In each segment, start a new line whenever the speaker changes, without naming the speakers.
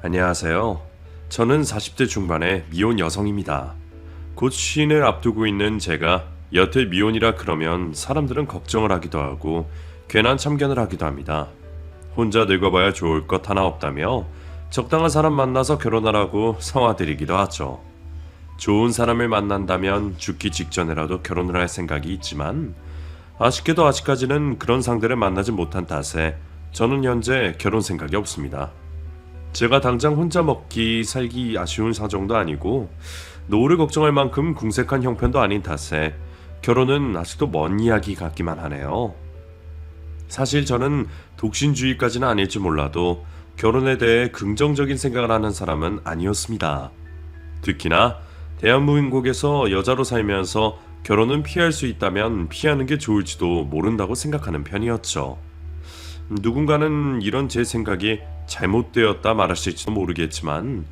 안녕하세요. 저는 40대 중반의 미혼 여성입니다. 곧 시인을 앞두고 있는 제가 여태 미혼이라 그러면 사람들은 걱정을 하기도 하고 괜한 참견을 하기도 합니다. 혼자 늙어봐야 좋을 것 하나 없다며 적당한 사람 만나서 결혼하라고 성화드리기도 하죠. 좋은 사람을 만난다면 죽기 직전에라도 결혼을 할 생각이 있지만 아쉽게도 아직까지는 그런 상대를 만나지 못한 탓에 저는 현재 결혼 생각이 없습니다. 제가 당장 혼자 먹기 살기 아쉬운 사정도 아니고 노후를 걱정할 만큼 궁색한 형편도 아닌 탓에 결혼은 아직도 먼 이야기 같기만 하네요. 사실 저는 독신주의까지는 아닐지 몰라도 결혼에 대해 긍정적인 생각을 하는 사람은 아니었습니다. 특히나 대한민국에서 여자로 살면서 결혼은 피할 수 있다면 피하는 게 좋을지도 모른다고 생각하는 편이었죠. 누군가는 이런 제 생각이 잘못되었다 말하실지도 모르겠지만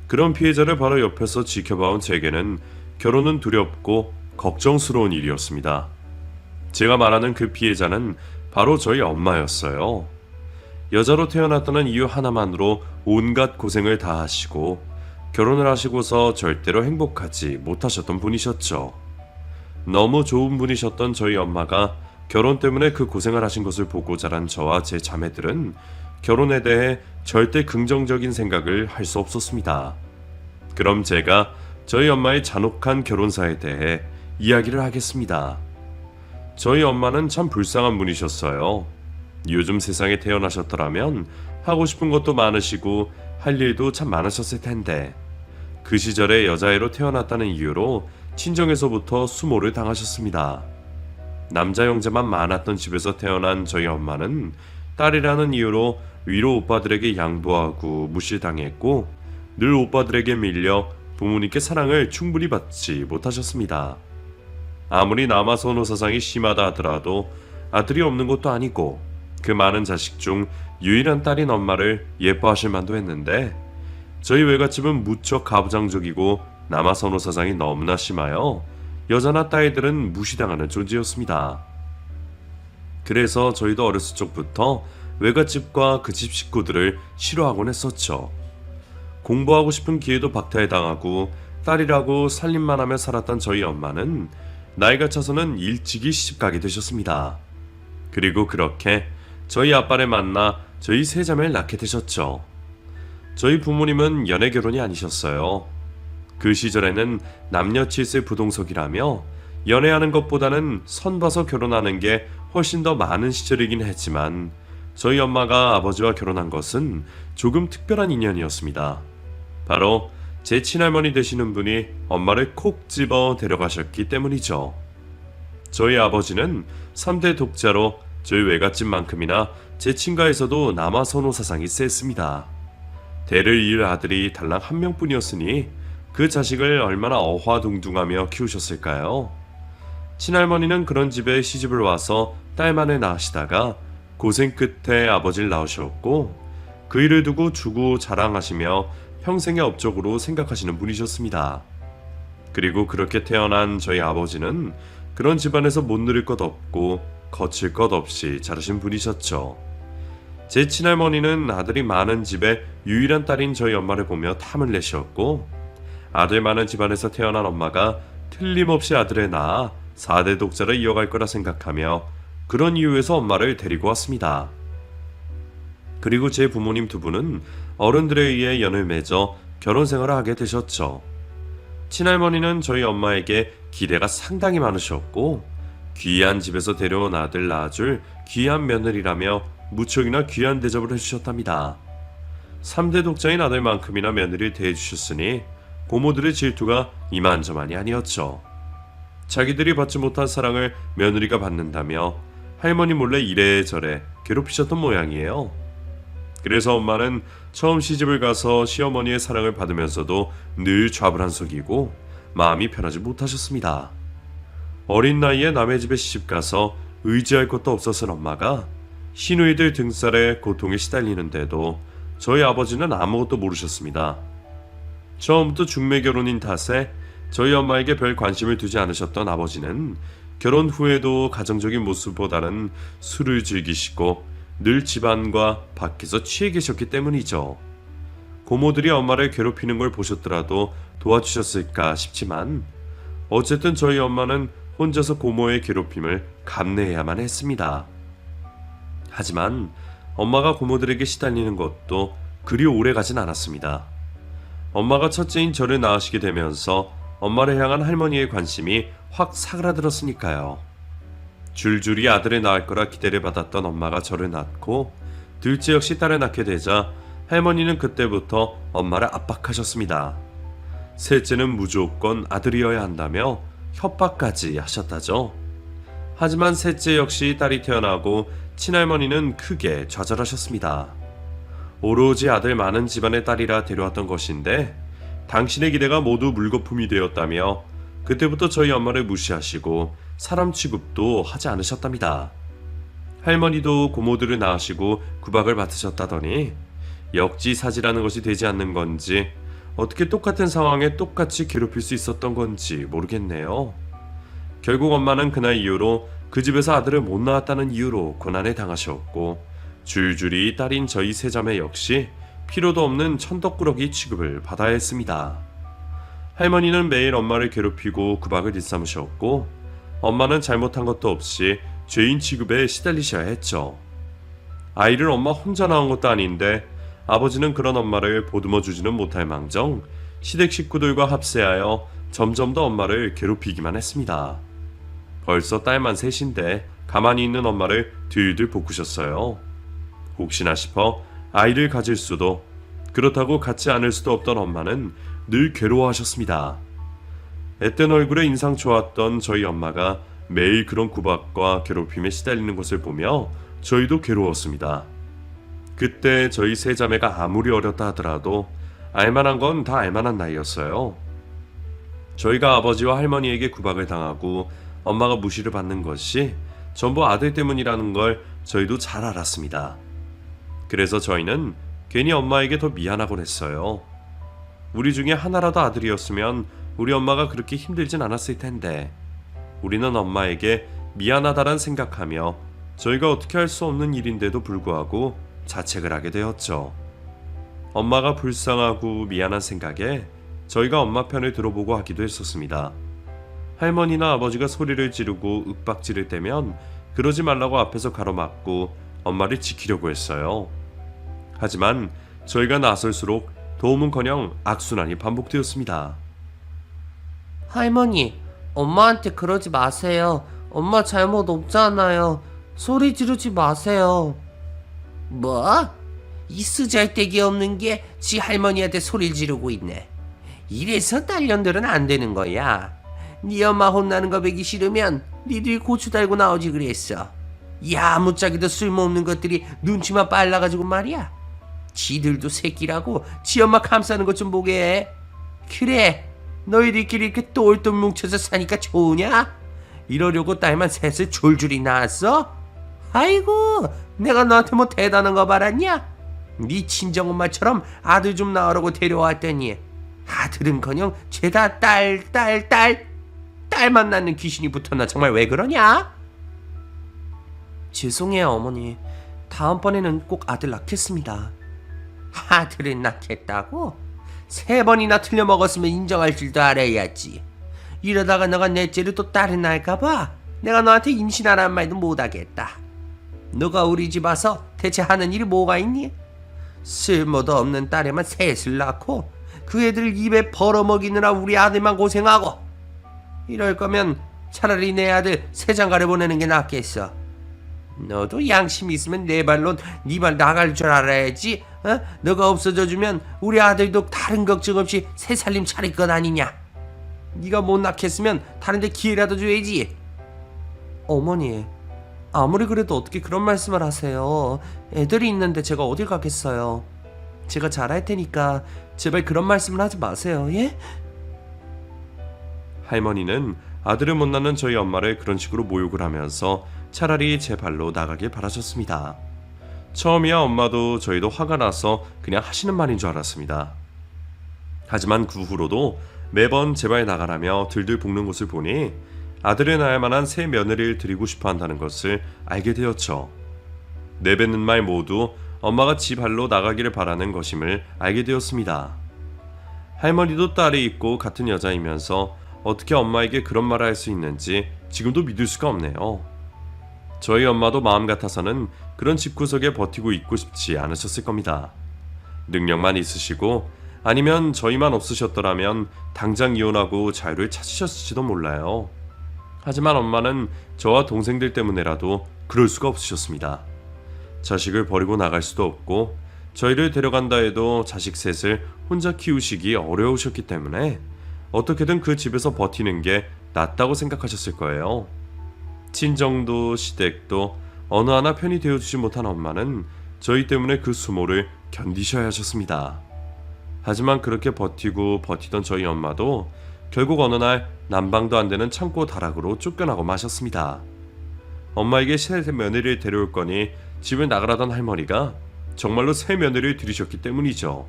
그런 피해자를 바로 옆에서 지켜봐온 제게는 결혼은 두렵고 걱정스러운 일이었습니다. 제가 말하는 그 피해자는 바로 저희 엄마였어요. 여자로 태어났다는 이유 하나만으로 온갖 고생을 다 하시고 결혼을 하시고서 절대로 행복하지 못하셨던 분이셨죠. 너무 좋은 분이셨던 저희 엄마가 결혼 때문에 그 고생을 하신 것을 보고 자란 저와 제 자매들은 결혼에 대해 절대 긍정적인 생각을 할 수 없었습니다. 그럼 제가 저희 엄마의 잔혹한 결혼사에 대해 이야기를 하겠습니다. 저희 엄마는 참 불쌍한 분이셨어요. 요즘 세상에 태어나셨더라면 하고 싶은 것도 많으시고 할 일도 참 많으셨을 텐데 그 시절에 여자애로 태어났다는 이유로 친정에서부터 수모를 당하셨습니다. 남자 형제만 많았던 집에서 태어난 저희 엄마는 딸이라는 이유로 위로 오빠들에게 양보하고 무시당했고 늘 오빠들에게 밀려 부모님께 사랑을 충분히 받지 못하셨습니다. 아무리 남아선호 사상이 심하다 하더라도 아들이 없는 것도 아니고 그 많은 자식 중 유일한 딸인 엄마를 예뻐하실 만도 했는데 저희 외갓집은 무척 가부장적이고 남아선호 사상이 너무나 심하여 여자나 딸들은 무시당하는 존재였습니다. 그래서 저희도 어렸을 적부터 외갓집과 그 집 식구들을 싫어하곤 했었죠. 공부하고 싶은 기회도 박탈당하고 딸이라고 살림만 하며 살았던 저희 엄마는 나이가 차서는 일찍이 시집가게 되셨습니다. 그리고 그렇게 저희 아빠를 만나 저희 세 자매를 낳게 되셨죠. 저희 부모님은 연애 결혼이 아니셨어요. 그 시절에는 남녀 칠세 부동석이라며 연애하는 것보다는 선 봐서 결혼하는 게 훨씬 더 많은 시절이긴 했지만 저희 엄마가 아버지와 결혼한 것은 조금 특별한 인연이었습니다. 바로 제 친할머니 되시는 분이 엄마를 콕 집어 데려가셨기 때문이죠. 저희 아버지는 3대 독자로 저희 외갓집만큼이나 제 친가에서도 남아선호 사상이 셌습니다. 대를 이을 아들이 달랑 한 명뿐이었으니 그 자식을 얼마나 어화둥둥하며 키우셨을까요? 친할머니는 그런 집에 시집을 와서 딸만을 낳으시다가 고생 끝에 아버지를 낳으셨고 그 일을 두고 주고 자랑하시며 평생의 업적으로 생각하시는 분이셨습니다. 그리고 그렇게 태어난 저희 아버지는 그런 집안에서 못 누릴 것 없고 거칠 것 없이 자라신 분이셨죠. 제 친할머니는 아들이 많은 집에 유일한 딸인 저희 엄마를 보며 탐을 내셨고 아들 많은 집안에서 태어난 엄마가 틀림없이 아들을 낳아 4대 독자를 이어갈 거라 생각하며 그런 이유에서 엄마를 데리고 왔습니다. 그리고 제 부모님 두 분은 어른들에 의해 연을 맺어 결혼 생활을 하게 되셨죠. 친할머니는 저희 엄마에게 기대가 상당히 많으셨고 귀한 집에서 데려온 아들 낳아줄 귀한 며느리라며 무척이나 귀한 대접을 해주셨답니다. 3대 독자인 아들만큼이나 며느리를 대해주셨으니 고모들의 질투가 이만저만이 아니었죠. 자기들이 받지 못한 사랑을 며느리가 받는다며 할머니 몰래 이래저래 괴롭히셨던 모양이에요. 그래서 엄마는 처음 시집을 가서 시어머니의 사랑을 받으면서도 늘 좌불안석이고 마음이 편하지 못하셨습니다. 어린 나이에 남의 집에 시집가서 의지할 것도 없었던 엄마가 시누이들 등살에 고통에 시달리는데도 저희 아버지는 아무것도 모르셨습니다. 처음부터 중매 결혼인 탓에 저희 엄마에게 별 관심을 두지 않으셨던 아버지는 결혼 후에도 가정적인 모습보다는 술을 즐기시고 늘 집안과 밖에서 취해 계셨기 때문이죠. 고모들이 엄마를 괴롭히는 걸 보셨더라도 도와주셨을까 싶지만 어쨌든 저희 엄마는 혼자서 고모의 괴롭힘을 감내해야만 했습니다. 하지만 엄마가 고모들에게 시달리는 것도 그리 오래 가진 않았습니다. 엄마가 첫째인 저를 낳으시게 되면서 엄마를 향한 할머니의 관심이 확 사그라들었으니까요. 줄줄이 아들을 낳을 거라 기대를 받았던 엄마가 저를 낳고 둘째 역시 딸을 낳게 되자 할머니는 그때부터 엄마를 압박하셨습니다. 셋째는 무조건 아들이어야 한다며 협박까지 하셨다죠. 하지만 셋째 역시 딸이 태어나고 친할머니는 크게 좌절하셨습니다. 오로지 아들 많은 집안의 딸이라 데려왔던 것인데 당신의 기대가 모두 물거품이 되었다며 그때부터 저희 엄마를 무시하시고 사람 취급도 하지 않으셨답니다. 할머니도 고모들을 낳으시고 구박을 받으셨다더니 역지사지라는 것이 되지 않는 건지 어떻게 똑같은 상황에 똑같이 괴롭힐 수 있었던 건지 모르겠네요. 결국 엄마는 그날 이후로 그 집에서 아들을 못 낳았다는 이유로 고난에 당하셨고 줄줄이 딸인 저희 세자매 역시 필요도 없는 천덕꾸러기 취급을 받아야 했습니다. 할머니는 매일 엄마를 괴롭히고 구박을 일삼으셨고 엄마는 잘못한 것도 없이 죄인 취급에 시달리셔야 했죠. 아이를 엄마 혼자 낳은 것도 아닌데 아버지는 그런 엄마를 보듬어 주지는 못할 망정 시댁 식구들과 합세하여 점점 더 엄마를 괴롭히기만 했습니다. 벌써 딸만 셋인데 가만히 있는 엄마를 들들 볶으셨어요. 혹시나 싶어 아이를 가질 수도 그렇다고 갖지 않을 수도 없던 엄마는 늘 괴로워하셨습니다. 앳된 얼굴에 인상 좋았던 저희 엄마가 매일 그런 구박과 괴롭힘에 시달리는 것을 보며 저희도 괴로웠습니다. 그때 저희 세 자매가 아무리 어렸다 하더라도 알만한 건 다 알만한 나이였어요. 저희가 아버지와 할머니에게 구박을 당하고 엄마가 무시를 받는 것이 전부 아들 때문이라는 걸 저희도 잘 알았습니다. 그래서 저희는 괜히 엄마에게 더 미안하곤 했어요. 우리 중에 하나라도 아들이었으면 우리 엄마가 그렇게 힘들진 않았을 텐데 우리는 엄마에게 미안하다란 생각하며 저희가 어떻게 할 수 없는 일인데도 불구하고 자책을 하게 되었죠. 엄마가 불쌍하고 미안한 생각에 저희가 엄마 편을 들어보고 하기도 했었습니다. 할머니나 아버지가 소리를 지르고 윽박지를 때면 그러지 말라고 앞에서 가로막고 엄마를 지키려고 했어요. 하지만 저희가 나설수록 도움은커녕 악순환이 반복되었습니다.
할머니, 엄마한테 그러지 마세요. 엄마 잘못 없잖아요. 소리 지르지 마세요. 뭐? 이 쓰잘데기 없는 게 지 할머니한테 소리를 지르고 있네. 이래서 딸년들은 안 되는 거야. 네 엄마 혼나는 거 보기 싫으면 니들이 고추 달고 나오지 그랬어. 야무짝이도 쓸모없는 것들이 눈치만 빨라가지고 말이야. 지들도 새끼라고 지 엄마 감싸는 것 좀 보게 해. 그래, 너희들끼리 이렇게 똘똘 뭉쳐서 사니까 좋으냐? 이러려고 딸만 셋을 줄줄이 낳았어? 아이고, 내가 너한테 뭐 대단한 거 바랐냐? 네 친정엄마처럼 아들 좀 낳으라고 데려왔더니 아들은커녕 죄다 딸만 낳는 귀신이 붙었나. 정말 왜 그러냐? 죄송해요 어머니. 다음번에는 꼭 아들 낳겠습니다. 아들을 낳겠다고? 3번이나 틀려먹었으면 인정할 줄도 알아야지. 이러다가 너가 넷째로 또 딸을 낳을까봐 내가 너한테 임신하라는 말도 못하겠다. 너가 우리 집 와서 대체 하는 일이 뭐가 있니? 쓸모도 없는 딸에만 셋을 낳고 그 애들 입에 벌어먹이느라 우리 아들만 고생하고. 이럴 거면 차라리 내 아들 세장가를 보내는 게 낫겠어. 너도 양심 있으면 내 발로 네 발 나갈 줄 알아야지. 너가 없어져주면 우리 아들도 다른 걱정 없이 새 살림 차릴 것 아니냐. 네가 못 낳겠으면 다른 데 기회라도 줘야지. 어머니, 아무리 그래도 어떻게 그런 말씀을 하세요. 애들이 있는데 제가 어딜 가겠어요. 제가 잘할 테니까 제발 그런 말씀을 하지 마세요. 예?
할머니는 아들을 못 낳는 저희 엄마를 그런 식으로 모욕을 하면서 차라리 제 발로 나가길 바라셨습니다. 처음이야 엄마도 저희도 화가 나서 그냥 하시는 말인 줄 알았습니다. 하지만 그 후로도 매번 제발 나가라며 들들 볶는 것을 보니 아들을 낳을 만한 새 며느리를 드리고 싶어 한다는 것을 알게 되었죠. 내뱉는 말 모두 엄마가 지 발로 나가기를 바라는 것임을 알게 되었습니다. 할머니도 딸이 있고 같은 여자이면서 어떻게 엄마에게 그런 말을 할 수 있는지 지금도 믿을 수가 없네요. 저희 엄마도 마음 같아서는 그런 집구석에 버티고 있고 싶지 않으셨을 겁니다. 능력만 있으시고 아니면 저희만 없으셨더라면 당장 이혼하고 자유를 찾으셨을지도 몰라요. 하지만 엄마는 저와 동생들 때문에라도 그럴 수가 없으셨습니다. 자식을 버리고 나갈 수도 없고 저희를 데려간다 해도 자식 셋을 혼자 키우시기 어려우셨기 때문에 어떻게든 그 집에서 버티는 게 낫다고 생각하셨을 거예요. 친정도 시댁도 어느 하나 편히 되어주지 못한 엄마는 저희 때문에 그 수모를 견디셔야 하셨습니다. 하지만 그렇게 버티고 버티던 저희 엄마도 결국 어느 날 난방도 안 되는 창고 다락으로 쫓겨나고 마셨습니다. 엄마에게 새 며느리를 데려올 거니 집을 나가라던 할머니가 정말로 새 며느리를 들이셨기 때문이죠.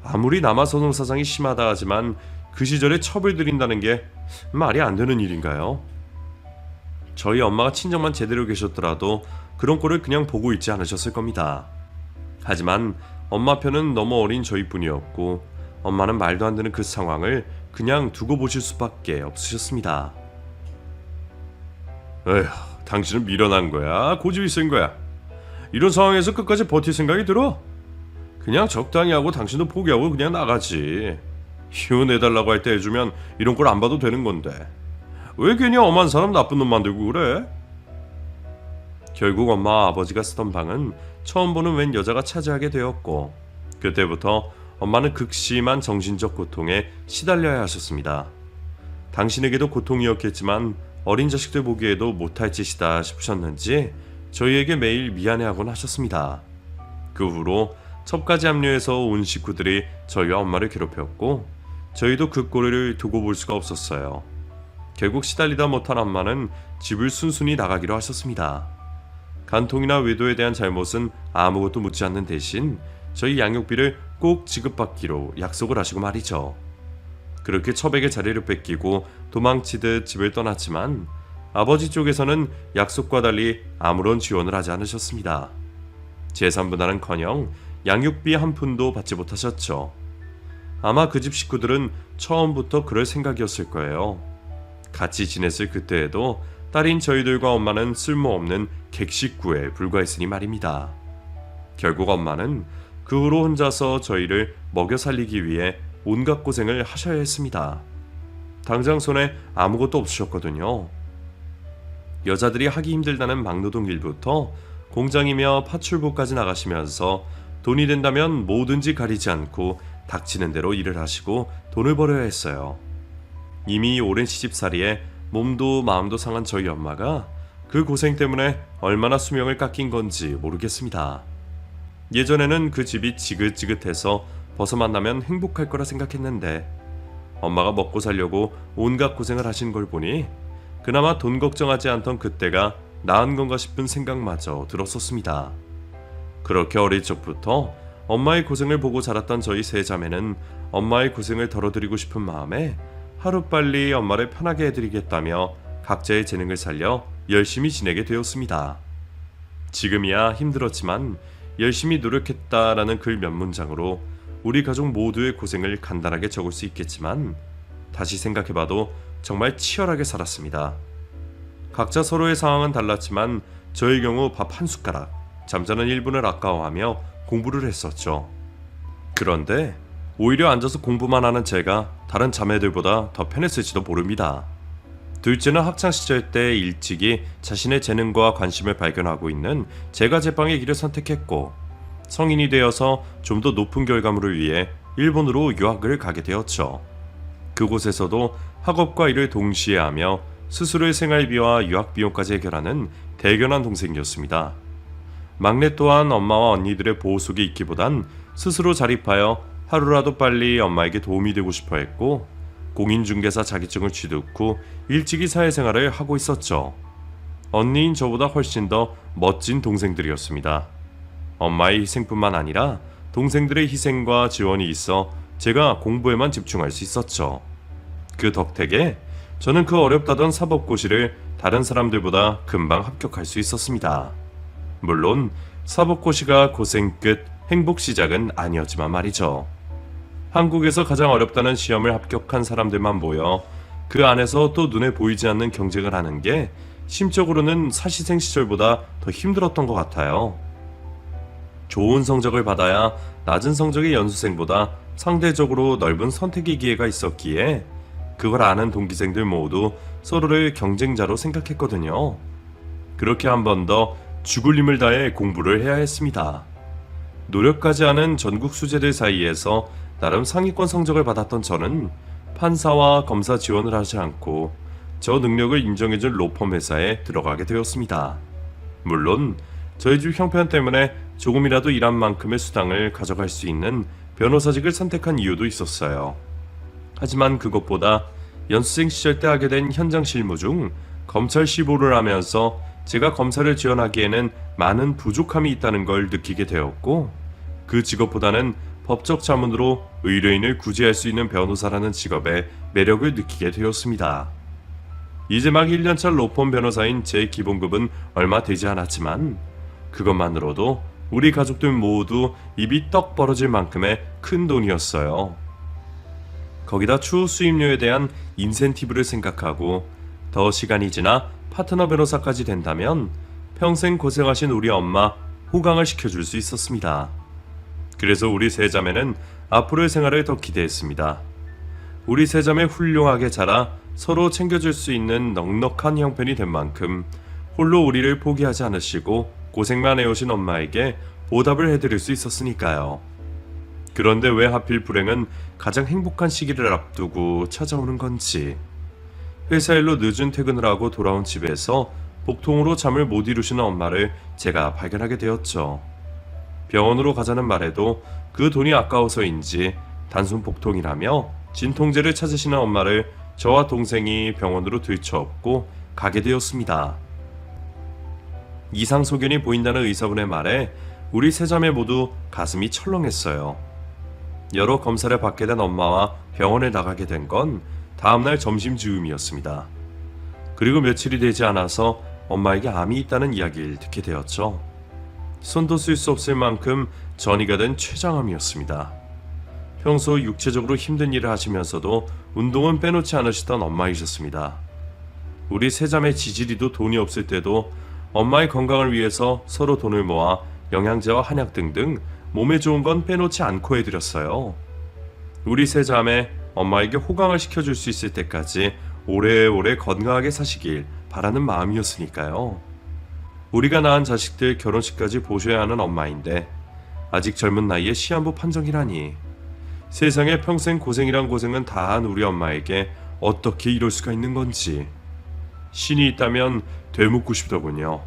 아무리 남아선호 사상이 심하다 하지만 그 시절에 첩을 들인다는 게 말이 안 되는 일인가요? 저희 엄마가 친정만 제대로 계셨더라도 그런 꼴을 그냥 보고 있지 않으셨을 겁니다. 하지만 엄마 편은 너무 어린 저희뿐이었고 엄마는 말도 안 되는 그 상황을 그냥 두고 보실 수밖에 없으셨습니다. 에휴, 당신은 미련한 거야? 고집이 센 거야? 이런 상황에서 끝까지 버틸 생각이 들어? 그냥 적당히 하고 당신도 포기하고 그냥 나가지. 이혼해달라고 할 때 해주면 이런 걸 안 봐도 되는 건데 왜 괜히 엄한 사람 나쁜 놈 만들고 그래? 결국 엄마와 아버지가 쓰던 방은 처음 보는 웬 여자가 차지하게 되었고 그때부터 엄마는 극심한 정신적 고통에 시달려야 하셨습니다. 당신에게도 고통이었겠지만 어린 자식들 보기에도 못할 짓이다 싶으셨는지 저희에게 매일 미안해하곤 하셨습니다. 그 후로 첩까지 합류해서 온 식구들이 저희와 엄마를 괴롭혔고 저희도 그 꼴을 두고 볼 수가 없었어요. 결국 시달리다 못한 엄마는 집을 순순히 나가기로 하셨습니다. 간통이나 외도에 대한 잘못은 아무것도 묻지 않는 대신 저희 양육비를 꼭 지급받기로 약속을 하시고 말이죠. 그렇게 첩에게 자리를 뺏기고 도망치듯 집을 떠났지만 아버지 쪽에서는 약속과 달리 아무런 지원을 하지 않으셨습니다. 재산분할은커녕 양육비 한 푼도 받지 못하셨죠. 아마 그 집 식구들은 처음부터 그럴 생각이었을 거예요. 같이 지냈을 그때에도 딸인 저희들과 엄마는 쓸모없는 객식구에 불과했으니 말입니다. 결국 엄마는 그 후로 혼자서 저희를 먹여 살리기 위해 온갖 고생을 하셔야 했습니다. 당장 손에 아무것도 없으셨거든요. 여자들이 하기 힘들다는 막노동 일부터 공장이며 파출부까지 나가시면서 돈이 된다면 뭐든지 가리지 않고 닥치는 대로 일을 하시고 돈을 벌어야 했어요. 이미 오랜 시집살이에 몸도 마음도 상한 저희 엄마가 그 고생 때문에 얼마나 수명을 깎인 건지 모르겠습니다. 예전에는 그 집이 지긋지긋해서 벗어만 나면 행복할 거라 생각했는데 엄마가 먹고 살려고 온갖 고생을 하신 걸 보니 그나마 돈 걱정하지 않던 그때가 나은 건가 싶은 생각마저 들었었습니다. 그렇게 어릴 적부터 엄마의 고생을 보고 자랐던 저희 세 자매는 엄마의 고생을 덜어드리고 싶은 마음에 하루빨리 엄마를 편하게 해드리겠다며 각자의 재능을 살려 열심히 지내게 되었습니다. 지금이야 힘들었지만 열심히 노력했다라는 글 몇 문장으로 우리 가족 모두의 고생을 간단하게 적을 수 있겠지만 다시 생각해봐도 정말 치열하게 살았습니다. 각자 서로의 상황은 달랐지만 저의 경우 밥 한 숟가락, 잠자는 1분을 아까워하며 공부를 했었죠. 그런데 오히려 앉아서 공부만 하는 제가 다른 자매들보다 더 편했을지도 모릅니다. 둘째는 학창시절 때 일찍이 자신의 재능과 관심을 발견하고 있는 제가 제빵의 길을 선택했고 성인이 되어서 좀 더 높은 결과물을 위해 일본으로 유학을 가게 되었죠. 그곳에서도 학업과 일을 동시에 하며 스스로의 생활비와 유학비용까지 해결하는 대견한 동생이었습니다. 막내 또한 엄마와 언니들의 보호 속에 있기보단 스스로 자립하여 하루라도 빨리 엄마에게 도움이 되고 싶어 했고 공인중개사 자격증을 취득 후 일찍이 사회생활을 하고 있었죠. 언니인 저보다 훨씬 더 멋진 동생들이었습니다. 엄마의 희생뿐만 아니라 동생들의 희생과 지원이 있어 제가 공부에만 집중할 수 있었죠. 그 덕택에 저는 그 어렵다던 사법고시를 다른 사람들보다 금방 합격할 수 있었습니다. 물론 사법고시가 고생 끝 행복 시작은 아니었지만 말이죠. 한국에서 가장 어렵다는 시험을 합격한 사람들만 모여 그 안에서 또 눈에 보이지 않는 경쟁을 하는 게 심적으로는 사시생 시절보다 더 힘들었던 것 같아요. 좋은 성적을 받아야 낮은 성적의 연수생보다 상대적으로 넓은 선택의 기회가 있었기에 그걸 아는 동기생들 모두 서로를 경쟁자로 생각했거든요. 그렇게 한 번 더 죽을 힘을 다해 공부를 해야 했습니다. 노력하지 않은 전국 수재들 사이에서 나름 상위권 성적을 받았던 저는 판사와 검사 지원을 하지 않고 저 능력을 인정해준 로펌 회사에 들어가게 되었습니다. 물론 저희 집 형편 때문에 조금이라도 일한 만큼의 수당을 가져갈 수 있는 변호사직을 선택한 이유도 있었어요. 하지만 그것보다 연수생 시절 때 하게 된 현장 실무 중 검찰 시보를 하면서 제가 검사를 지원하기에는 많은 부족함이 있다는 걸 느끼게 되었고, 그 직업보다는 법적 자문으로 의뢰인을 구제할 수 있는 변호사라는 직업의 매력을 느끼게 되었습니다. 이제 막 1년차 로펌 변호사인 제 기본급은 얼마 되지 않았지만 그것만으로도 우리 가족들 모두 입이 떡 벌어질 만큼의 큰 돈이었어요. 거기다 추후 수입료에 대한 인센티브를 생각하고 더 시간이 지나 파트너 변호사까지 된다면 평생 고생하신 우리 엄마 호강을 시켜줄 수 있었습니다. 그래서 우리 세 자매는 앞으로의 생활을 더 기대했습니다. 우리 세 자매 훌륭하게 자라 서로 챙겨줄 수 있는 넉넉한 형편이 된 만큼 홀로 우리를 포기하지 않으시고 고생만 해오신 엄마에게 보답을 해드릴 수 있었으니까요. 그런데 왜 하필 불행은 가장 행복한 시기를 앞두고 찾아오는 건지. 회사 일로 늦은 퇴근을 하고 돌아온 집에서 복통으로 잠을 못 이루시는 엄마를 제가 발견하게 되었죠. 병원으로 가자는 말에도 그 돈이 아까워서인지 단순 복통이라며 진통제를 찾으시는 엄마를 저와 동생이 병원으로 들쳐업고 가게 되었습니다. 이상 소견이 보인다는 의사분의 말에 우리 세 자매 모두 가슴이 철렁했어요. 여러 검사를 받게 된 엄마와 병원에 나가게 된 건 다음날 점심 즈음이었습니다. 그리고 며칠이 되지 않아서 엄마에게 암이 있다는 이야기를 듣게 되었죠. 손도 쓸 수 없을 만큼 전이가 된 췌장암이었습니다. 평소 육체적으로 힘든 일을 하시면서도 운동은 빼놓지 않으시던 엄마이셨습니다. 우리 세 자매 지지리도 돈이 없을 때도 엄마의 건강을 위해서 서로 돈을 모아 영양제와 한약 등등 몸에 좋은 건 빼놓지 않고 해드렸어요. 우리 세 자매 엄마에게 호강을 시켜줄 수 있을 때까지 오래오래 건강하게 사시길 바라는 마음이었으니까요. 우리가 낳은 자식들 결혼식까지 보셔야 하는 엄마인데 아직 젊은 나이에 시한부 판정이라니. 세상에 평생 고생이란 고생은 다한 우리 엄마에게 어떻게 이럴 수가 있는 건지 신이 있다면 되묻고 싶더군요.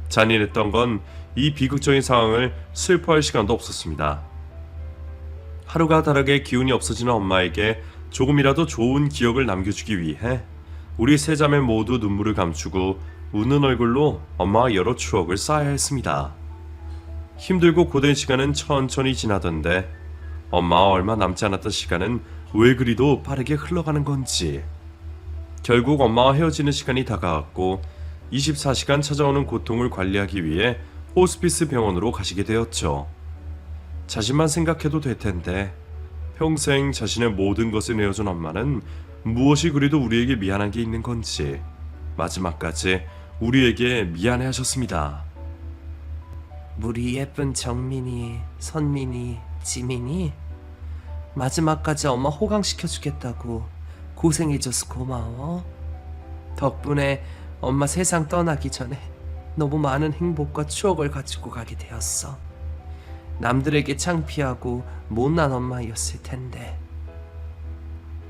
잔인했던 건 이 비극적인 상황을 슬퍼할 시간도 없었습니다. 하루가 다르게 기운이 없어지는 엄마에게 조금이라도 좋은 기억을 남겨주기 위해 우리 세 자매 모두 눈물을 감추고 웃는 얼굴로 엄마와 여러 추억을 쌓아야 했습니다. 힘들고 고된 시간은 천천히 지나던데 엄마와 얼마 남지 않았던 시간은 왜 그리도 빠르게 흘러가는 건지. 결국 엄마와 헤어지는 시간이 다가왔고 24시간 찾아오는 고통을 관리하기 위해 호스피스 병원으로 가시게 되었죠. 자신만 생각해도 될 텐데 평생 자신의 모든 것을 내어준 엄마는 무엇이 그리도 우리에게 미안한 게 있는 건지 마지막까지 우리에게 미안해 하셨습니다.
우리 예쁜 정민이, 선민이, 지민이 마지막까지 엄마 호강시켜주겠다고 고생해줘서 고마워. 덕분에 엄마 세상 떠나기 전에 너무 많은 행복과 추억을 가지고 가게 되었어. 남들에게 창피하고 못난 엄마였을 텐데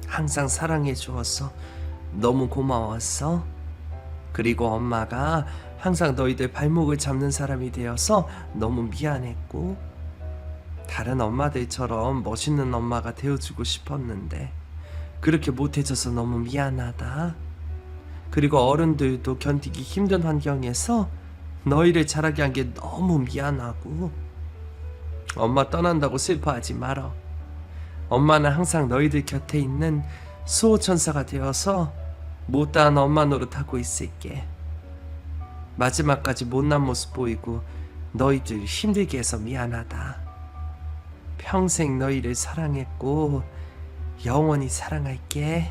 항상 사랑해 주어서 너무 고마웠어. 그리고 엄마가 항상 너희들 발목을 잡는 사람이 되어서 너무 미안했고 다른 엄마들처럼 멋있는 엄마가 되어주고 싶었는데 그렇게 못해줘서 너무 미안하다. 그리고 어른들도 견디기 힘든 환경에서 너희를 자라게 한 게 너무 미안하고 엄마 떠난다고 슬퍼하지 말어. 엄마는 항상 너희들 곁에 있는 수호천사가 되어서 못다한 엄마 노릇하고 있을게. 마지막까지 못난 모습 보이고 너희들 힘들게 해서 미안하다. 평생 너희를 사랑했고 영원히 사랑할게.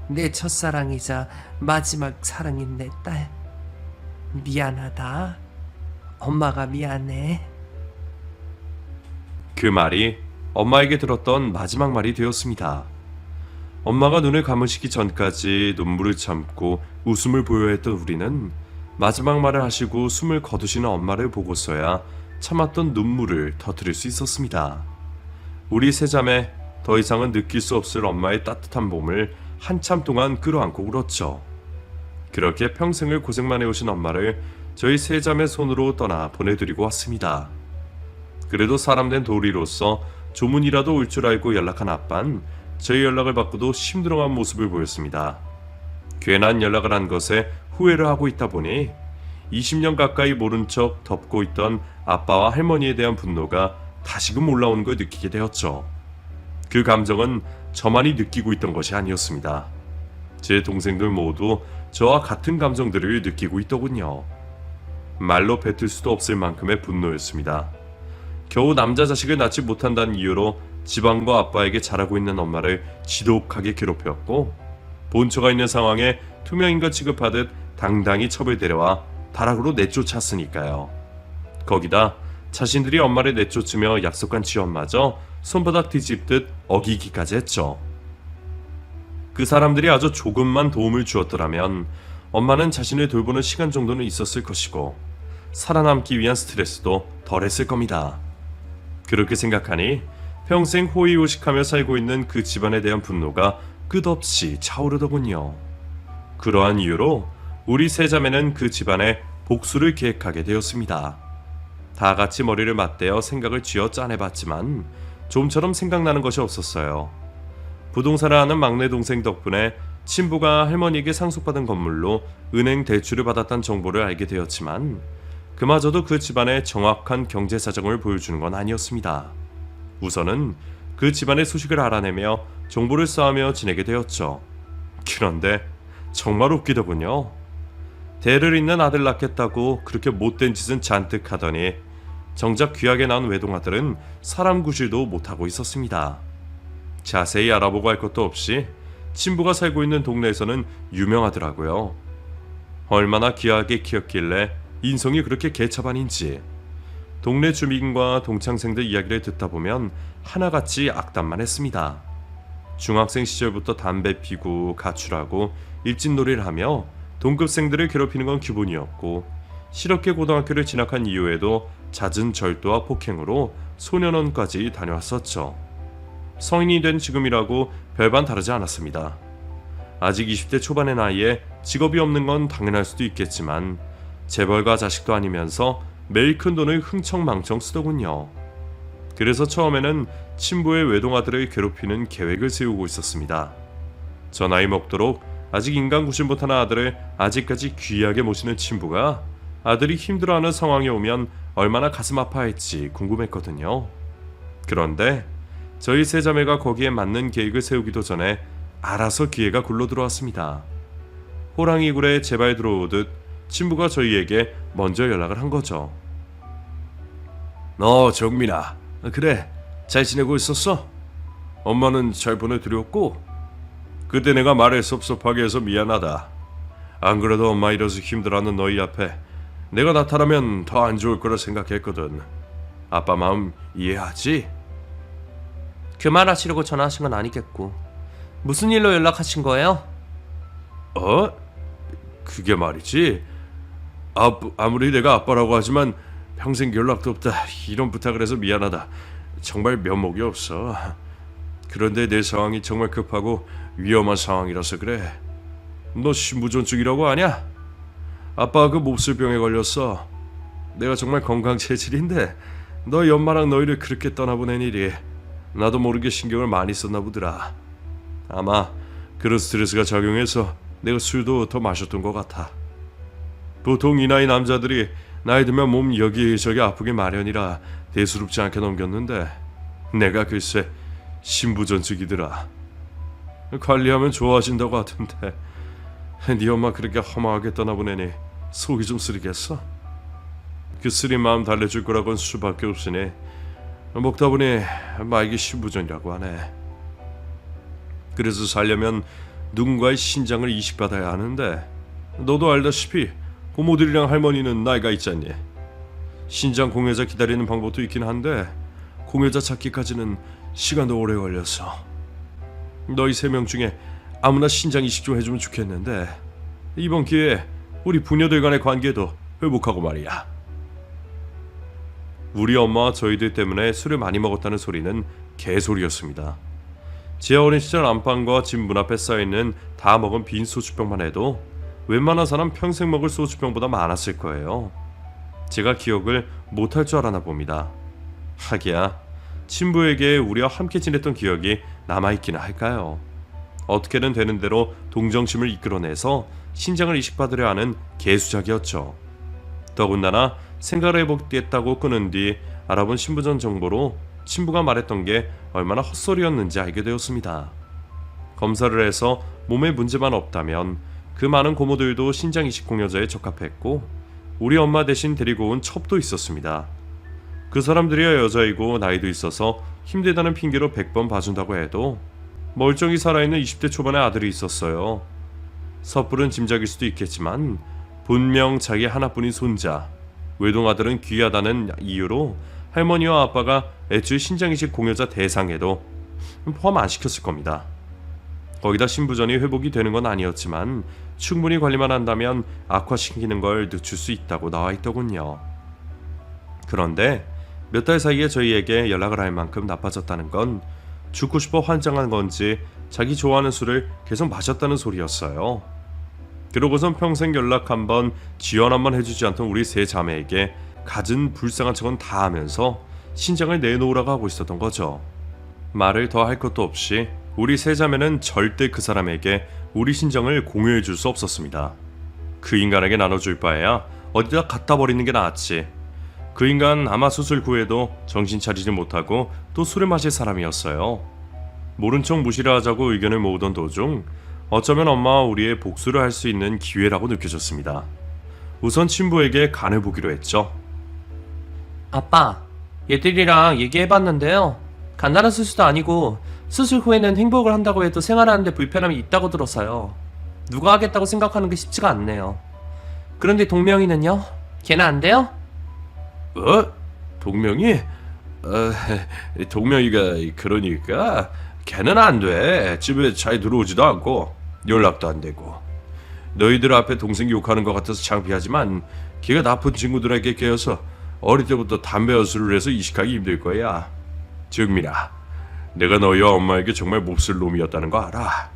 내 첫사랑이자 마지막 사랑인 내 딸. 미안하다. 엄마가 미안해.
그 말이 엄마에게 들었던 마지막 말이 되었습니다. 엄마가 눈을 감으시기 전까지 눈물을 참고 웃음을 보여야 했던 우리는 마지막 말을 하시고 숨을 거두시는 엄마를 보고서야 참았던 눈물을 터뜨릴 수 있었습니다. 우리 세 자매 더 이상은 느낄 수 없을 엄마의 따뜻한 몸을 한참 동안 끌어안고 울었죠. 그렇게 평생을 고생만 해오신 엄마를 저희 세 자매 손으로 떠나 보내드리고 왔습니다. 그래도 사람 된 도리로서 조문이라도 올 줄 알고 연락한 아빤 저희 연락을 받고도 힘들어한 모습을 보였습니다. 괜한 연락을 한 것에 후회를 하고 있다 보니 20년 가까이 모른 척 덮고 있던 아빠와 할머니에 대한 분노가 다시금 올라오는 걸 느끼게 되었죠. 그 감정은 저만이 느끼고 있던 것이 아니었습니다. 제 동생들 모두 저와 같은 감정들을 느끼고 있더군요. 말로 뱉을 수도 없을 만큼의 분노였습니다. 겨우 남자 자식을 낳지 못한다는 이유로 지방과 아빠에게 잘하고 있는 엄마를 지독하게 괴롭혔고, 본처가 있는 상황에 투명인간 취급하듯 당당히 첩을 데려와 다락으로 내쫓았으니까요. 거기다 자신들이 엄마를 내쫓으며 약속한 지원마저 손바닥 뒤집듯 어기기까지 했죠. 그 사람들이 아주 조금만 도움을 주었더라면 엄마는 자신을 돌보는 시간 정도는 있었을 것이고 살아남기 위한 스트레스도 덜했을 겁니다. 그렇게 생각하니 평생 호의호식하며 살고 있는 그 집안에 대한 분노가 끝없이 차오르더군요. 그러한 이유로 우리 세 자매는 그 집안에 복수를 계획하게 되었습니다. 다 같이 머리를 맞대어 생각을 쥐어 짜내봤지만 좀처럼 생각나는 것이 없었어요. 부동산을 하는 막내 동생 덕분에 친부가 할머니에게 상속받은 건물로 은행 대출을 받았다는 정보를 알게 되었지만 그마저도 그 집안의 정확한 경제 사정을 보여주는 건 아니었습니다. 우선은 그 집안의 소식을 알아내며 정보를 쌓으며 지내게 되었죠. 그런데 정말 웃기더군요. 대를 잇는 아들 낳겠다고 그렇게 못된 짓은 잔뜩 하더니 정작 귀하게 나온 외동아들은 사람 구실도 못하고 있었습니다. 자세히 알아보고 할 것도 없이 친부가 살고 있는 동네에서는 유명하더라고요. 얼마나 귀하게 키웠길래 인성이 그렇게 개차반인지. 동네 주민과 동창생들 이야기를 듣다 보면 하나같이 악담만 했습니다. 중학생 시절부터 담배 피고 가출하고 일진놀이를 하며 동급생들을 괴롭히는 건 기본이었고, 실업계 고등학교를 진학한 이후에도 잦은 절도와 폭행으로 소년원까지 다녀왔었죠. 성인이 된 지금이라고 별반 다르지 않았습니다. 아직 20대 초반의 나이에 직업이 없는 건 당연할 수도 있겠지만 재벌가 자식도 아니면서 매일 큰 돈을 흥청망청 쓰더군요. 그래서 처음에는 친부의 외동아들을 괴롭히는 계획을 세우고 있었습니다. 저 나이 먹도록 아직 인간 구실 못하는 아들을 아직까지 귀하게 모시는 친부가 아들이 힘들어하는 상황에 오면 얼마나 가슴 아파할지 궁금했거든요. 그런데 저희 세 자매가 거기에 맞는 계획을 세우기도 전에 알아서 기회가 굴러 들어왔습니다. 호랑이 굴에 제발 들어오듯 친부가 저희에게 먼저 연락을 한 거죠. 정민아, 그래, 잘 지내고 있었어? 엄마는 잘 보내드렸고? 그때 내가 말에 섭섭하게 해서 미안하다. 안 그래도 엄마 이래서 힘들어하는 너희 앞에 내가 나타나면 더 안 좋을 거라 생각했거든. 아빠 마음 이해하지?
그 말 하시려고 전화하신 건 아니겠고 무슨 일로 연락하신 거예요?
그게 말이지. 아무리 내가 아빠라고 하지만 평생 연락도 없다 이런 부탁을 해서 미안하다. 정말 면목이 없어. 그런데 내 상황이 정말 급하고 위험한 상황이라서 그래. 너 신부전증이라고 아냐? 아빠가 그 몹쓸 병에 걸렸어. 내가 정말 건강 체질인데 너희 엄마랑 너희를 그렇게 떠나보낸 일이 나도 모르게 신경을 많이 썼나 보더라. 아마 그런 스트레스가 작용해서 내가 술도 더 마셨던 것 같아. 보통 이 나이 남자들이 나이 들면 몸 여기저기 아프기 마련이라 대수롭지 않게 넘겼는데 내가 글쎄 신부전증이더라. 관리하면 좋아진다고 하던데 네 엄마 그렇게 허망하게 떠나보내니 속이 좀 쓰리겠어? 그 쓰린 마음 달래줄 거라고는 수밖에 없으니 먹다 보니 말기 신부전이라고 하네. 그래서 살려면 누군가의 신장을 이식받아야 하는데 너도 알다시피 고모들이랑 할머니는 나이가 있잖니. 신장 공여자 기다리는 방법도 있긴 한데 공여자 찾기까지는 시간도 오래 걸려서 너희 3명 중에 아무나 신장 이식 좀 해주면 좋겠는데 이번 기회에 우리 부녀들 간의 관계도 회복하고 말이야. 우리 엄마와 저희들 때문에 술을 많이 먹었다는 소리는 개소리였습니다. 제 어린 시절 안방과 집 문 앞에 쌓여있는 다 먹은 빈 소주병만 해도 웬만한 사람 평생 먹을 소주병보다 많았을 거예요. 제가 기억을 못할 줄 알았나 봅니다. 하기야 친부에게 우리와 함께 지냈던 기억이 남아있기나 할까요? 어떻게든 되는 대로 동정심을 이끌어내서 신장을 이식받으려 하는 개수작이었죠. 더군다나 생각을 해보겠다고 끊은 뒤 알아본 신부전 정보로 친부가 말했던 게 얼마나 헛소리였는지 알게 되었습니다. 검사를 해서 몸에 문제만 없다면 그 많은 고모들도 신장 이식 공여자에 적합했고 우리 엄마 대신 데리고 온 첩도 있었습니다. 그 사람들이야 여자이고 나이도 있어서 힘들다는 핑계로 100번 봐준다고 해도 멀쩡히 살아있는 20대 초반의 아들이 있었어요. 섣부른 짐작일 수도 있겠지만 분명 자기 하나뿐인 손자, 외동아들은 귀하다는 이유로 할머니와 아빠가 애초에 신장이식 공여자 대상에도 포함 안 시켰을 겁니다. 거기다 신부전이 회복이 되는 건 아니었지만 충분히 관리만 한다면 악화시키는 걸 늦출 수 있다고 나와 있더군요. 그런데 몇 달 사이에 저희에게 연락을 할 만큼 나빠졌다는 건 죽고 싶어 환장한 건지 자기 좋아하는 술을 계속 마셨다는 소리였어요. 그러고선 평생 연락 한번 지원 한번 해주지 않던 우리 3자매에게 갖은 불쌍한 척은 다 하면서 신장을 내놓으라고 하고 있었던 거죠. 말을 더 할 것도 없이 우리 3자매는 절대 그 사람에게 우리 신장을 공유해 줄 수 없었습니다. 그 인간에게 나눠줄 바에야 어디다 갖다 버리는 게 나았지. 그 인간 아마 수술 후에도 정신 차리지 못하고 또 술을 마실 사람이었어요. 모른 척 무시를 하자고 의견을 모으던 도중 어쩌면 엄마와 우리의 복수를 할 수 있는 기회라고 느껴졌습니다. 우선 친부에게 간을 보기로 했죠.
아빠, 얘들이랑 얘기해봤는데요. 간단한 수술도 아니고 수술 후에는 행복을 한다고 해도 생활하는데 불편함이 있다고 들어서요. 누가 하겠다고 생각하는 게 쉽지가 않네요. 그런데 동명이는요? 걔는 안 돼요?
동명이? 동명이가 그러니까 걔는 안 돼. 집에 잘 들어오지도 않고 연락도 안 되고. 너희들 앞에 동생 욕하는 것 같아서 창피하지만 걔가 나쁜 친구들에게 깨어서 어릴 때부터 담배와 술을 해서 이식하기 힘들 거야. 정민아, 내가 너희와 엄마에게 정말 몹쓸 놈이었다는 거 알아.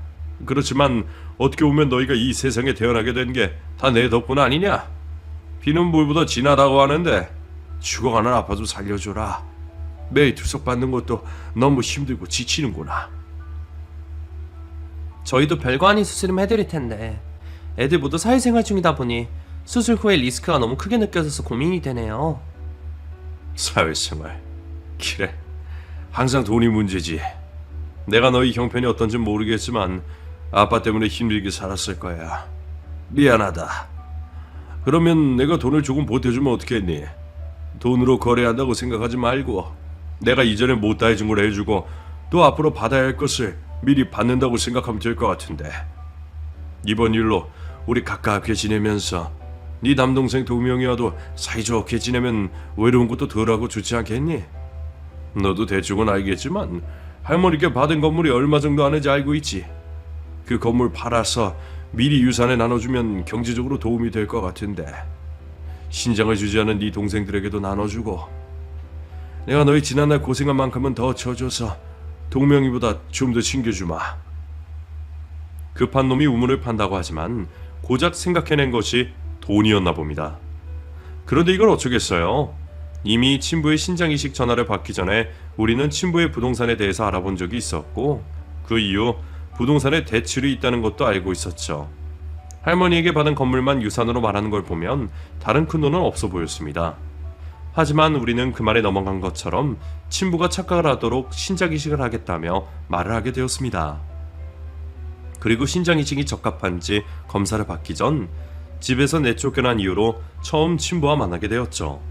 그렇지만 어떻게 보면 너희가 이 세상에 태어나게 된 게 다 내 덕분 아니냐? 비는 물보다 진하다고 하는데 죽어가는 아빠 좀 살려줘라. 매일 투석 받는 것도 너무 힘들고 지치는구나.
저희도 별거 아닌 수술이면 해드릴 텐데 애들 모두 사회생활 중이다 보니 수술 후에 리스크가 너무 크게 느껴져서 고민이 되네요.
사회생활, 그래, 항상 돈이 문제지. 내가 너희 형편이 어떤지 모르겠지만 아빠 때문에 힘들게 살았을 거야. 미안하다. 그러면 내가 돈을 조금 보태주면 어떻겠니? 돈으로 거래한다고 생각하지 말고 내가 이전에 못 다 해준 걸 해주고 또 앞으로 받아야 할 것을 미리 받는다고 생각하면 될 것 같은데. 이번 일로 우리 가깝게 지내면서 네 남동생 동명이와도 사이좋게 지내면 외로운 것도 덜하고 좋지 않겠니? 너도 대충은 알겠지만 할머니께 받은 건물이 얼마 정도 하는지 알고 있지? 그 건물 팔아서 미리 유산에 나눠주면 경제적으로 도움이 될 것 같은데 신장을 주지 않은 네 동생들에게도 나눠주고 내가 너희 지난날 고생한 만큼은 더 쳐줘서 동명이보다 좀 더 챙겨주마. 급한 놈이 우물을 판다고 하지만 고작 생각해낸 것이 돈이었나 봅니다. 그런데 이걸 어쩌겠어요. 이미 친부의 신장 이식 전화를 받기 전에 우리는 친부의 부동산에 대해서 알아본 적이 있었고 그 이후 부동산에 대출이 있다는 것도 알고 있었죠. 할머니에게 받은 건물만 유산으로 말하는 걸 보면 다른 큰 돈은 없어 보였습니다. 하지만 우리는 그 말에 넘어간 것처럼 친부가 착각을 하도록 신장 이식을 하겠다며 말을 하게 되었습니다. 그리고 신장 이식이 적합한지 검사를 받기 전 집에서 내쫓겨난 이후로 처음 친부와 만나게 되었죠.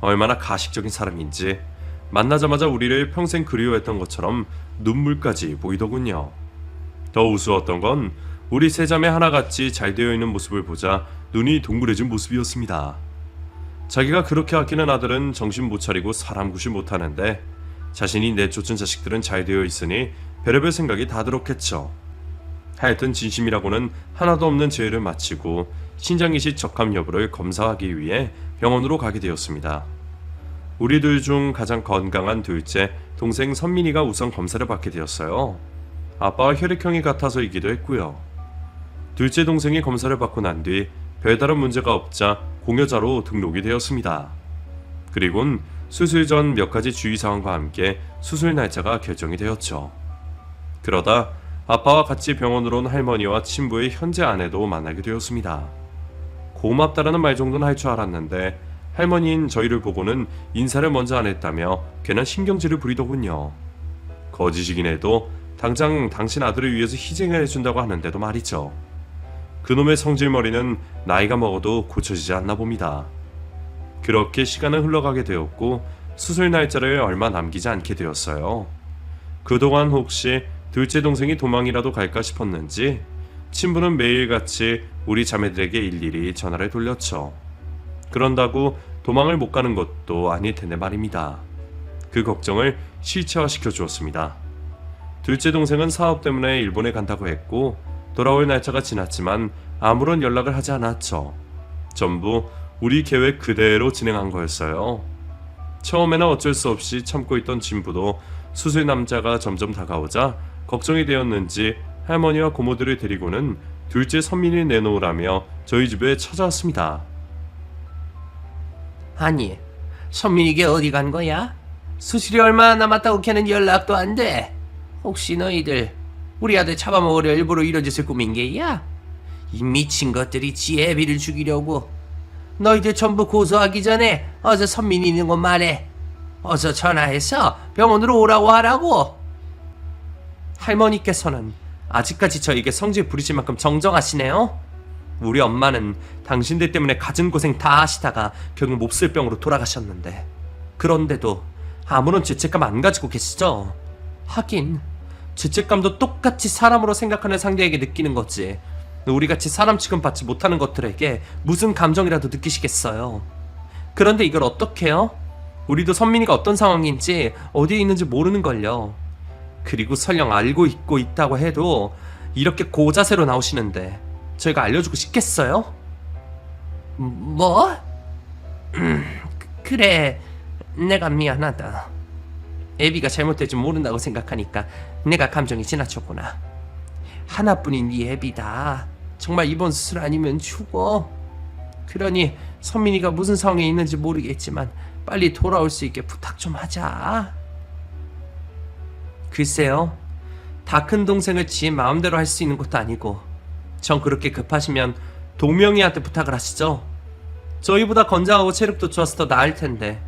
얼마나 가식적인 사람인지 만나자마자 우리를 평생 그리워했던 것처럼 눈물까지 보이더군요. 더 우스웠던 건 우리 세 자매 하나같이 잘 되어 있는 모습을 보자 눈이 동그래진 모습이었습니다. 자기가 그렇게 아끼는 아들은 정신 못 차리고 사람 구실 못하는데 자신이 내쫓은 자식들은 잘 되어 있으니 별의별 생각이 다 들었겠죠. 하여튼 진심이라고는 하나도 없는 죄를 마치고 신장이식 적합 여부를 검사하기 위해 병원으로 가게 되었습니다. 우리들 중 가장 건강한 둘째 동생 선민이가 우선 검사를 받게 되었어요. 아빠와 혈액형이 같아서이기도 했고요. 둘째 동생이 검사를 받고 난 뒤 별다른 문제가 없자 공여자로 등록이 되었습니다. 그리곤 수술 전 몇 가지 주의사항과 함께 수술 날짜가 결정이 되었죠. 그러다 아빠와 같이 병원으로 온 할머니와 친부의 현재 아내도 만나게 되었습니다. 고맙다라는 말 정도는 할 줄 알았는데 할머니인 저희를 보고는 인사를 먼저 안 했다며 괜한 신경질을 부리더군요. 거짓이긴 해도 당장 당신 아들을 위해서 희생을 해준다고 하는데도 말이죠. 그놈의 성질머리는 나이가 먹어도 고쳐지지 않나 봅니다. 그렇게 시간은 흘러가게 되었고 수술 날짜를 얼마 남기지 않게 되었어요. 그동안 혹시 둘째 동생이 도망이라도 갈까 싶었는지 친부는 매일같이 우리 자매들에게 일일이 전화를 돌렸죠. 그런다고 도망을 못 가는 것도 아닐 텐데 말입니다. 그 걱정을 실체화시켜 주었습니다. 둘째 동생은 사업 때문에 일본에 간다고 했고 돌아올 날짜가 지났지만 아무런 연락을 하지 않았죠. 전부 우리 계획 그대로 진행한 거였어요. 처음에는 어쩔 수 없이 참고 있던 진부도 수술 남자가 점점 다가오자 걱정이 되었는지 할머니와 고모들을 데리고는 둘째 선민이를 내놓으라며 저희 집에 찾아왔습니다.
아니, 선민이게 어디 간 거야? 수술이 얼마 남았다고 걔는 연락도 안 돼. 혹시 너희들 우리 아들 잡아먹으려 일부러 이런 짓을 꾸민 게야? 이 미친 것들이 지 애비를 죽이려고. 너희들 전부 고소하기 전에 어서 선민이 있는 곳 말해. 어서 전화해서 병원으로 오라고 하라고. 할머니께서는 아직까지 저에게 성질 부리실 만큼 정정하시네요. 우리 엄마는 당신들 때문에 갖은 고생 다 하시다가 결국 몹쓸 병으로 돌아가셨는데 그런데도 아무런 죄책감 안 가지고 계시죠? 하긴 죄책감도 똑같이 사람으로 생각하는 상대에게 느끼는 거지 우리같이 사람 취급받지 못하는 것들에게 무슨 감정이라도 느끼시겠어요. 그런데 이걸 어떡해요? 우리도 선민이가 어떤 상황인지 어디에 있는지 모르는걸요. 그리고 설령 알고 있고 있다고 해도 이렇게 고자세로 나오시는데 저희가 알려주고 싶겠어요? 뭐? 그래, 내가 미안하다. 애비가 잘못될지 모른다고 생각하니까 내가 감정이 지나쳤구나. 하나뿐인 네 애비다. 정말 이번 수술 아니면 죽어. 그러니 선민이가 무슨 상황에 있는지 모르겠지만 빨리 돌아올 수 있게 부탁 좀 하자. 글쎄요, 다 큰 동생을 지 마음대로 할 수 있는 것도 아니고 전 그렇게 급하시면 동명이한테 부탁을 하시죠. 저희보다 건장하고 체력도 좋아서 더 나을 텐데.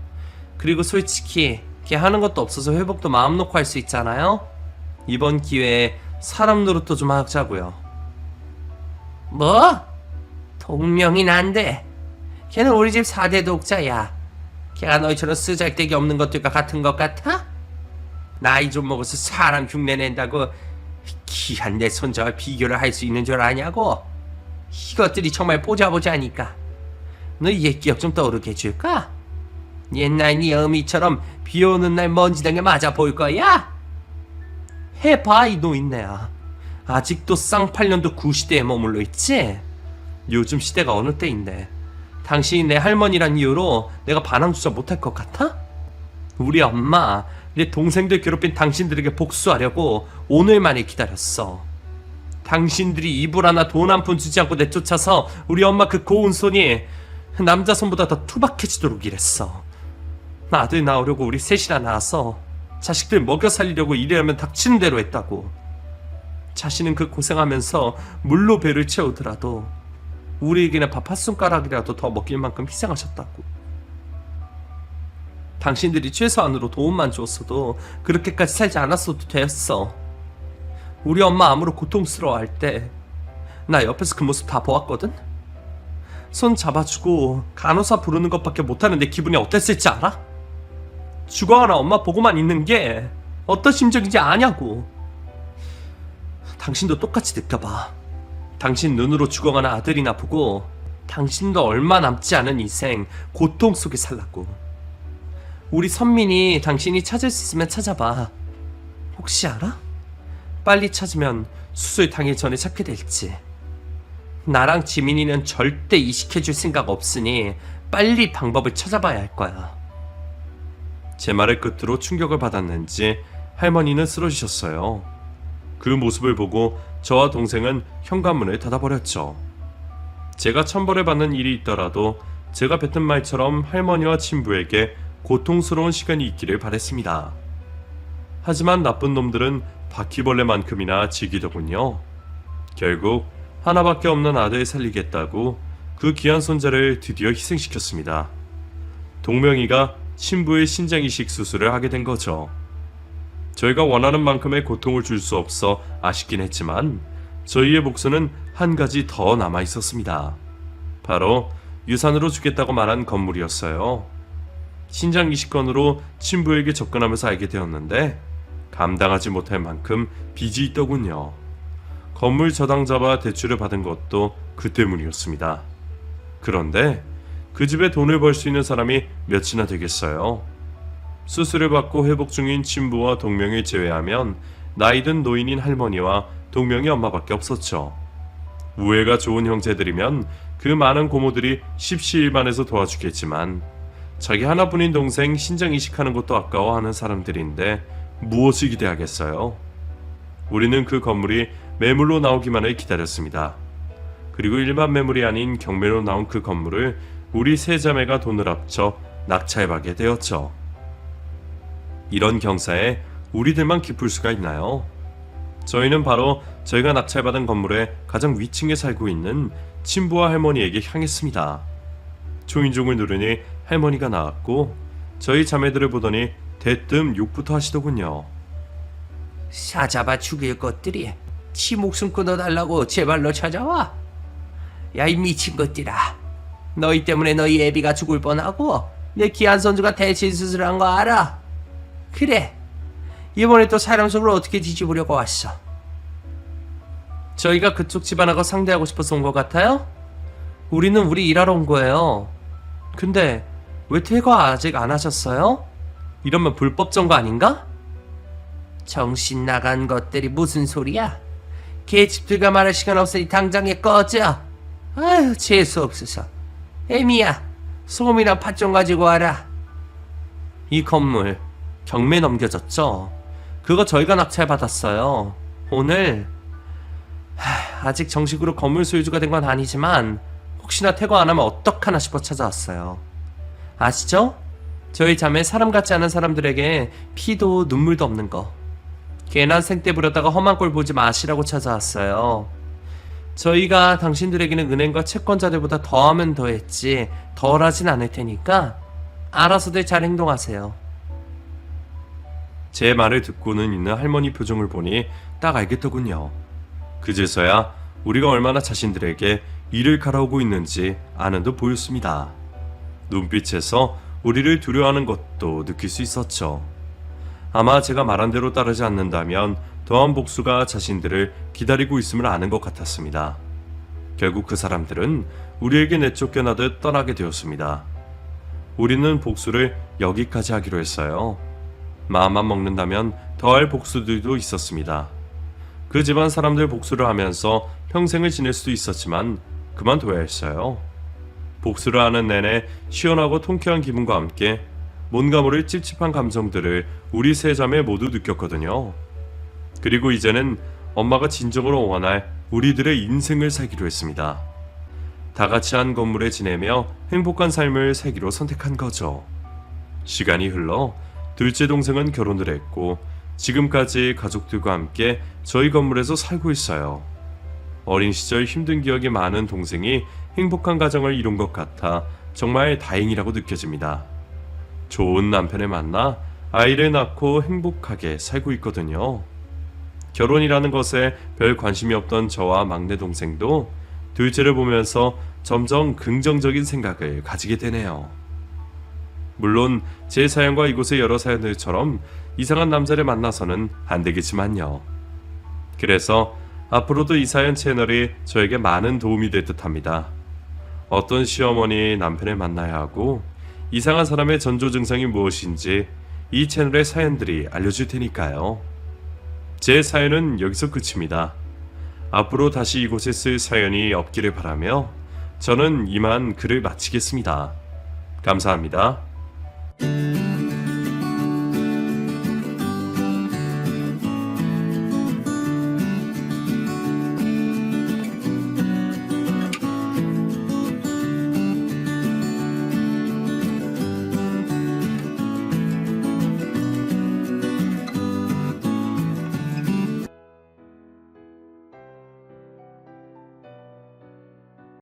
그리고 솔직히 걔 하는 것도 없어서 회복도 마음 놓고 할 수 있잖아요. 이번 기회에 사람 노릇도 좀 하자고요. 뭐? 동명이 난데 걔는 우리 집 4대 독자야. 걔가 너희처럼 쓰잘데기 없는 것들과 같은 것 같아? 나이 좀 먹어서 사람 흉내낸다고 귀한 내 손자와 비교를 할 수 있는 줄 아냐고? 이것들이 정말 보자보자니까. 너 옛 기억 좀 떠오르게 해줄까? 옛날 네 어미처럼 비 오는 날 먼지등에 맞아 볼 거야? 해봐 이 노인네야. 아직도 쌍팔년도 구시대에 머물러 있지? 요즘 시대가 어느 때인데 당신이 내 할머니란 이유로 내가 반항조차 못할 것 같아? 우리 엄마 내 동생들 괴롭힌 당신들에게 복수하려고 오늘만을 기다렸어. 당신들이 이불 하나 돈 한 푼 주지 않고 내쫓아서 우리 엄마 그 고운 손이 남자 손보다 더 투박해지도록 일했어. 아들 낳으려고 우리 셋이나 낳아서 자식들 먹여 살리려고 일하면 닥치는 대로 했다고. 자신은 그 고생하면서 물로 배를 채우더라도 우리에게는 밥 한 숟가락이라도 더 먹일 만큼 희생하셨다고. 당신들이 최소한으로 도움만 줬어도 그렇게까지 살지 않았어도 됐어. 우리 엄마 암으로 고통스러워할 때 나 옆에서 그 모습 다 보았거든. 손 잡아주고 간호사 부르는 것밖에 못하는 내 기분이 어땠을지 알아? 죽어가나 엄마 보고만 있는 게 어떤 심정인지 아냐고. 당신도 똑같이 느껴봐. 당신 눈으로 죽어가는 아들이나 보고 당신도 얼마 남지 않은 인생 고통 속에 살라고. 우리 선민이 당신이 찾을 수 있으면 찾아봐. 혹시 알아? 빨리 찾으면 수술 당일 전에 찾게 될지. 나랑 지민이는 절대 이식해줄 생각 없으니 빨리 방법을 찾아봐야 할 거야. 제 말의 끝으로 충격을 받았는지 할머니는 쓰러지셨어요. 그 모습을 보고 저와 동생은 현관문을 닫아버렸죠. 제가 천벌을 받는 일이 있더라도 제가 뱉은 말처럼 할머니와 친부에게 고통스러운 시간이 있기를 바랬습니다. 하지만 나쁜 놈들은 바퀴벌레만큼이나 지기더군요. 결국 하나밖에 없는 아들 살리겠다고 그 귀한 손자를 드디어 희생시켰습니다. 동명이가 친부의 신장이식 수술을 하게 된 거죠. 저희가 원하는 만큼의 고통을 줄 수 없어 아쉽긴 했지만 저희의 목숨은 한 가지 더 남아 있었습니다. 바로 유산으로 주겠다고 말한 건물이었어요. 신장 이식건으로 친부에게 접근하면서 알게 되었는데 감당하지 못할 만큼 빚이 있더군요. 건물 저당 잡아 대출을 받은 것도 그 때문이었습니다. 그런데 그 집에 돈을 벌 수 있는 사람이 몇이나 되겠어요. 수술을 받고 회복 중인 친부와 동명을 제외하면 나이든 노인인 할머니와 동명이 엄마밖에 없었죠. 우애가 좋은 형제들이면 그 많은 고모들이 십시일반해서 도와주겠지만 자기 하나뿐인 동생 신장 이식하는 것도 아까워하는 사람들인데 무엇을 기대하겠어요? 우리는 그 건물이 매물로 나오기만을 기다렸습니다. 그리고 일반 매물이 아닌 경매로 나온 그 건물을 우리 세 자매가 돈을 합쳐 낙찰받게 되었죠. 이런 경사에 우리들만 기쁠 수가 있나요? 저희는 바로 저희가 낙찰받은 건물의 가장 위층에 살고 있는 친부와 할머니에게 향했습니다. 초인종을 누르니 할머니가 나왔고 저희 자매들을 보더니 대뜸 욕부터 하시더군요.
사잡아 죽일 것들이 지 목숨 끊어달라고 제 발로 찾아와? 야, 이 미친 것들아, 너희 때문에 너희 애비가 죽을 뻔하고 내 귀한 손주가 대체 수술한 거 알아? 그래, 이번에 또 사람 속을 어떻게 뒤집으려고 왔어?
저희가 그쪽 집안하고 상대하고 싶어서 온 것 같아요? 우리는 우리 일하러 온 거예요. 근데 왜 퇴거 아직 안 하셨어요? 이러면 불법 점거 아닌가?
정신 나간 것들이 무슨 소리야? 개집들과 말할 시간 없으니 당장에 꺼져. 아유, 재수 없어서. 애미야, 소금이랑 팥 좀 가지고 와라.
이 건물 경매 넘겨졌죠? 그거 저희가 낙찰받았어요. 오늘 아직 정식으로 건물 소유주가 된 건 아니지만 혹시나 퇴거 안 하면 어떡하나 싶어 찾아왔어요. 아시죠? 저희 자매 사람 같지 않은 사람들에게 피도 눈물도 없는 거. 괜한 생떼 부렸다가 험한 꼴 보지 마시라고 찾아왔어요. 저희가 당신들에게는 은행과 채권자들보다 더하면 더했지 덜하진 않을 테니까 알아서들 잘 행동하세요. 제 말을 듣고는 있는 할머니 표정을 보니 딱 알겠더군요. 그제서야 우리가 얼마나 자신들에게 이를 갈아오고 있는지 아는 듯 보였습니다. 눈빛에서 우리를 두려워하는 것도 느낄 수 있었죠. 아마 제가 말한 대로 따르지 않는다면 더한 복수가 자신들을 기다리고 있음을 아는 것 같았습니다. 결국 그 사람들은 우리에게 내쫓겨나듯 떠나게 되었습니다. 우리는 복수를 여기까지 하기로 했어요. 마음만 먹는다면 더할 복수들도 있었습니다. 그 집안 사람들 복수를 하면서 평생을 지낼 수도 있었지만 그만둬야 했어요. 복수를 하는 내내 시원하고 통쾌한 기분과 함께 뭔가 모를 찝찝한 감정들을 우리 세 자매 모두 느꼈거든요. 그리고 이제는 엄마가 진정으로 원할 우리들의 인생을 살기로 했습니다. 다 같이 한 건물에 지내며 행복한 삶을 살기로 선택한 거죠. 시간이 흘러 둘째 동생은 결혼을 했고 지금까지 가족들과 함께 저희 건물에서 살고 있어요. 어린 시절 힘든 기억이 많은 동생이 행복한 가정을 이룬 것 같아 정말 다행이라고 느껴집니다. 좋은 남편을 만나 아이를 낳고 행복하게 살고 있거든요. 결혼이라는 것에 별 관심이 없던 저와 막내 동생도 둘째를 보면서
점점 긍정적인 생각을 가지게 되네요. 물론 제 사연과 이곳의 여러 사연들처럼 이상한 남자를 만나서는 안 되겠지만요. 그래서 앞으로도 이 사연 채널이 저에게 많은 도움이 될 듯합니다. 어떤 시어머니 남편을 만나야 하고 이상한 사람의 전조 증상이 무엇인지 이 채널의 사연들이 알려줄 테니까요. 제 사연은 여기서 끝입니다. 앞으로 다시 이곳에 쓸 사연이 없기를 바라며 저는 이만 글을 마치겠습니다. 감사합니다.